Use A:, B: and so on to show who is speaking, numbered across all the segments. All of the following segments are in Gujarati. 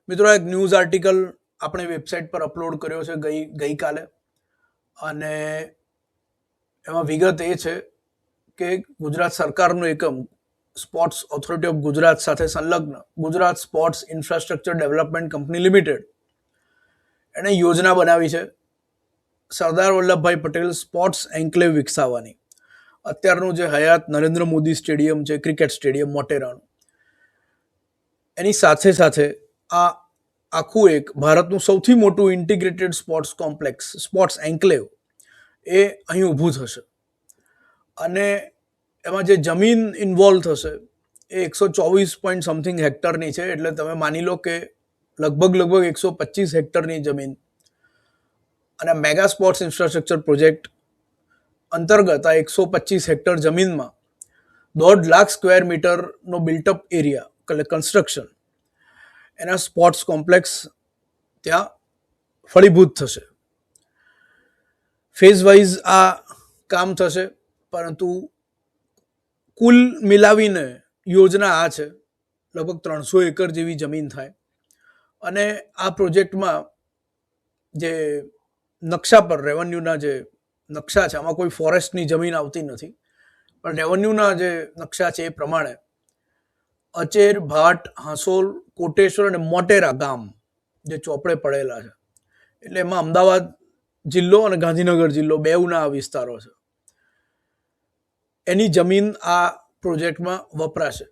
A: મિત્રો એક ન્યૂઝ આર્ટિકલ આપણે વેબસાઇટ પર અપલોડ કર્યો છે ગઈકાલે અને એમાં વિગત એ છે કે ગુજરાત સરકારનું એકમ સ્પોર્ટ્સ ઓથોરિટી ઓફ ગુજરાત સાથે સંલગ્ન Gujarat sports infrastructure development company limited એણે યોજના બનાવી છે સરદાર વલ્લભભાઈ પટેલ સ્પોર્ટ્સ એન્કલેવ વિકસાવવાની. અત્યારનું જે હયાત નરેન્દ્ર મોદી સ્ટેડિયમ છે, ક્રિકેટ સ્ટેડિયમ મોટેરાનું, એની સાથે સાથે આ આખું એક ભારતનું સૌથી મોટું integrated sports complex sports enclave એ અહીં ઊભું થશે. અને એમાં જે જમીન ઇન્વોલ્વ થશે એ 124 સમથિંગ હેક્ટરની છે. એટલે તમે માની લો કે લગભગ 125 હેક્ટરની જમીન. અને મેગા સ્પોર્ટ્સ ઇન્ફ્રાસ્ટ્રક્ચર પ્રોજેક્ટ અંતર્ગત આ 125 હેક્ટર જમીનમાં 1.5 લાખ સ્ક્વેર મીટરનો બિલ્ટઅપ એરિયા એટલે કન્સ્ટ્રક્શન એના સ્પોર્ટ્સ કોમ્પ્લેક્સ ત્યાં ફળીભૂત થશે. ફેઝ વાઇઝ આ કામ થશે, પરંતુ કુલ મિલાવીને યોજના આ છે. લગભગ 300 એકર જેવી જમીન થાય. અને આ પ્રોજેક્ટમાં જે નકશા પર રેવન્યુના જે નકશા છે, આમાં કોઈ ફોરેસ્ટની જમીન આવતી નથી, પણ રેવન્યુના જે નકશા છે એ પ્રમાણે અચેર, ભાટ, હાંસોલ, કોટેશ્વર અને મોટેરા ગામ જે ચોપડે પડેલા છે, એટલે એમાં અમદાવાદ જિલ્લો અને ગાંધીનગર જિલ્લો બેઉના વિસ્તારો છે, એની જમીન આ પ્રોજેક્ટમાં વપરાશે.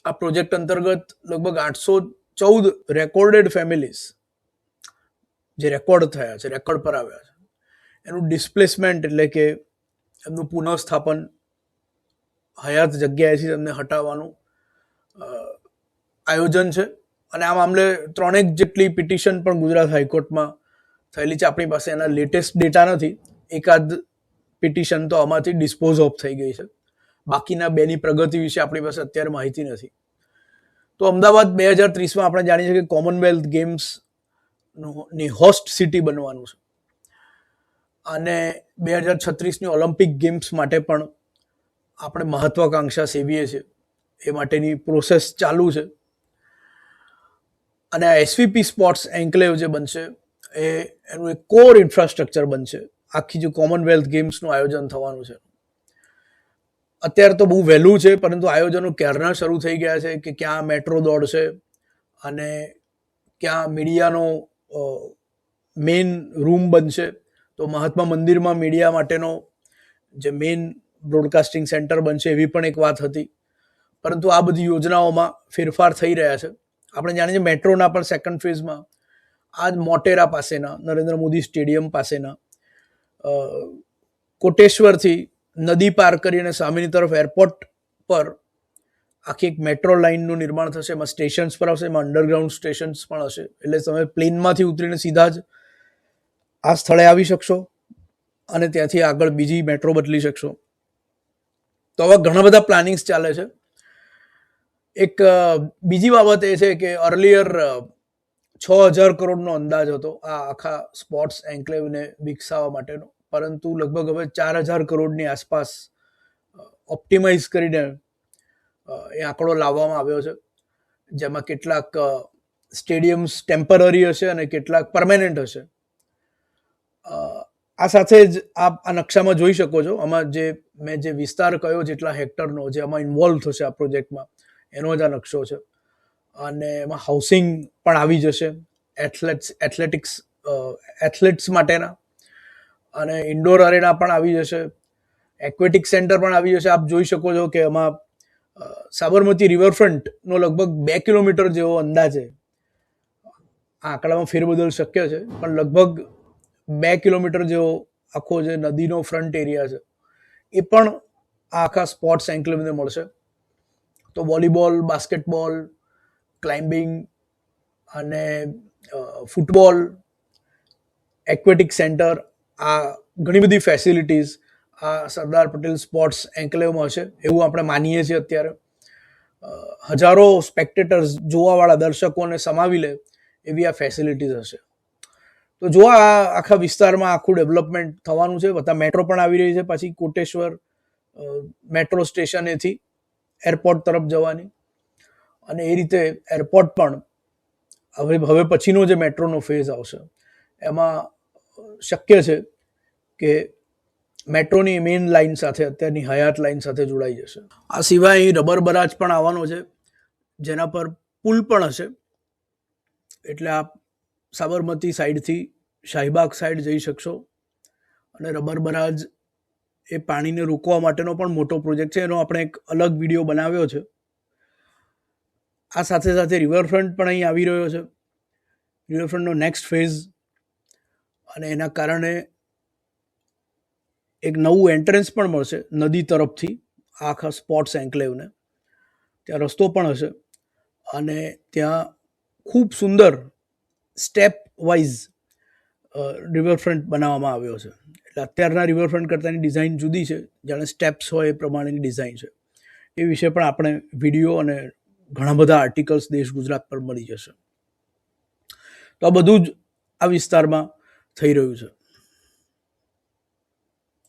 A: આ પ્રોજેક્ટ અંતર્ગત લગભગ 814 રેકોર્ડેડ ફેમિલીઝ જે રેકોર્ડ થયા છે, રેકોર્ડ પર આવ્યા છે, એનું ડિસ્પ્લેસમેન્ટ એટલે કે એમનું પુનઃસ્થાપન હયાત જગ્યાએથી તેમને હટાવવાનું આયોજન છે. અને આ મામલે 3 જેટલી પિટિશન પણ ગુજરાત હાઈકોર્ટમાં થયેલી છે. આપણી પાસે એના લેટેસ્ટ ડેટા નથી. એકાદ પિટિશન તો આમાંથી ડિસ્પોઝ ઓફ થઈ ગઈ છે. બાકીના બેની પ્રગતિ વિશે આપણી પાસે અત્યારે માહિતી નથી. તો અમદાવાદ 2030માં આપણે જાણીએ છીએ કે કોમનવેલ્થ ગેમ્સની હોસ્ટ સિટી બનવાનું છે. અને 2036ની ઓલિમ્પિક ગેમ્સ માટે પણ આપણે મહત્વાકાંક્ષા સેવીએ છીએ. એ માટેની પ્રોસેસ ચાલુ છે. અને આ એસવીપી સ્પોર્ટ્સ એન્કલેવ જે બનશે એનું એક કોર ઇન્ફ્રાસ્ટ્રક્ચર બનશે. આખી જે કોમનવેલ્થ ગેમ્સનું આયોજન થવાનું છે, અત્યારે તો બહુ વહેલું છે, પરંતુ આયોજનો ક્યારના શરૂ થઈ ગયા છે કે ક્યાં મેટ્રો દોડશે અને ક્યાં મીડિયાનો મેઇન રૂમ બનશે. તો મહાત્મા મંદિરમાં મીડિયા માટેનો જે મેઇન બ્રોડકાસ્ટિંગ સેન્ટર બનશે એવી પણ એક વાત હતી. પરંતુ આ બધી યોજનાઓમાં ફેરફાર થઈ રહ્યા છે. આપણે જાણીએ છીએ મેટ્રોના પણ સેકન્ડ ફેઝમાં આ જ મોટેરા પાસેના નરેન્દ્ર મોદી સ્ટેડિયમ પાસેના કોટેશ્વરથી નદી પાર કરીને સામેની તરફ એરપોર્ટ પર આખી એક મેટ્રો લાઇનનું નિર્માણ થશે. એમાં સ્ટેશન્સ પર આવશે, એમાં અંડરગ્રાઉન્ડ સ્ટેશન્સ પણ હશે. એટલે તમે પ્લેનમાંથી ઉતરીને સીધા જ આ સ્થળે આવી શકશો અને ત્યાંથી આગળ બીજી મેટ્રો બદલી શકશો. તો હવે ઘણા બધા પ્લાનિંગ્સ ચાલે છે. એક બીજી બાબત એ છે કે અર્લિયર 6,000 કરોડનો અંદાજ હતો આ આખા સ્પોર્ટ્સ એન્કલેવને વિકસાવવા માટેનો, પરંતુ લગભગ હવે 4,000 કરોડની આસપાસ ઓપ્ટિમાઇઝ કરીને એ આંકડો લાવવામાં આવ્યો છે. જેમાં કેટલાક સ્ટેડિયમ્સ ટેમ્પરરી હશે અને કેટલાક પરમેનન્ટ હશે. આ સાથે જ આપ આ નકશામાં જોઈ શકો છો. આમાં મેં જે વિસ્તાર કયો જેટલા હેક્ટરનો જે આમાં ઇન્વોલ્વ થશે આ પ્રોજેક્ટમાં એનો જ આ નકશો છે. અને એમાં હાઉસિંગ પણ આવી જશે, એથ્લેટ્સ માટેના, અને ઇન્ડોર અરેના પણ આવી જશે, એક્વેટિક સેન્ટર પણ આવી જશે. આપ જોઈ શકો છો કે એમાં સાબરમતી રિવરફ્રન્ટનો લગભગ 2 કિલોમીટર જેવો અંદાજે, આ આંકડામાં ફેરબદલ શક્ય છે, પણ લગભગ 2 કિલોમીટર જેવો આખો જે નદીનો ફ્રન્ટ એરિયા છે એ પણ આખા સ્પોર્ટ્સ એન્કલેવને મળશે. તો વોલીબોલ, બાસ્કેટબોલ, ક્લાઇમ્બિંગ અને ફૂટબોલ, એક્વેટિક સેન્ટર, આ ઘણી બધી ફેસિલિટીઝ આ સરદાર પટેલ સ્પોર્ટ્સ એન્કલેવમાં હશે એવું આપણે માનીએ છીએ. અત્યારે હજારો સ્પેક્ટેટર્સ, જોવાવાળા દર્શકોને સમાવી લે એવી આ ફેસિલિટીઝ હશે. તો જો આ આખા વિસ્તારમાં આખું ડેવલપમેન્ટ થવાનું છે. બધા મેટ્રો પણ આવી રહી છે પાછી કોટેશ્વર મેટ્રો સ્ટેશનેથી એરપોર્ટ તરફ જવાની, અને એ રીતે એરપોર્ટ પણ હવે પછીનો જે મેટ્રોનો ફેઝ આવશે એમાં શક્ય છે કે મેટ્રોની મેઇન લાઇન સાથે અત્યારની હયાત લાઇન સાથે જોડાઈ જશે. આ સિવાય અહીં રબર બરાજ પણ આવવાનો છે, જેના પર પુલ પણ હશે. એટલે આપ સાબરમતી સાઈડથી શાહીબાગ સાઈડ જઈ શકશો. અને રબર બરાજ એ પાણીને રોકવા માટેનો પણ મોટો પ્રોજેક્ટ છે, એનો આપણે એક અલગ વિડીયો બનાવ્યો છે. આ સાથે સાથે રિવરફ્રન્ટ પણ અહીં આવી રહ્યો છે, રિવરફ્રન્ટનો નેક્સ્ટ ફેઝ. અને એના કારણે એક નવું એન્ટ્રન્સ પણ મળશે નદી તરફથી આખા સ્પોર્ટ્સ એન્કલેવને. ત્યાં રસ્તો પણ હશે અને ત્યાં ખૂબ સુંદર સ્ટેપ વાઇઝ રિવરફ્રન્ટ બનાવવામાં આવ્યો છે. એટલે અત્યારના રિવરફ્રન્ટ કરતાંની ડિઝાઇન જુદી છે, જાણે સ્ટેપ્સ હોય એ પ્રમાણેની ડિઝાઇન છે. એ વિશે પણ આપણે વિડીયો અને ઘણા બધા આર્ટિકલ્સ દેશ ગુજરાત પર મળી જશે. તો આ બધું જ આ વિસ્તારમાં થઈ રહ્યું છે.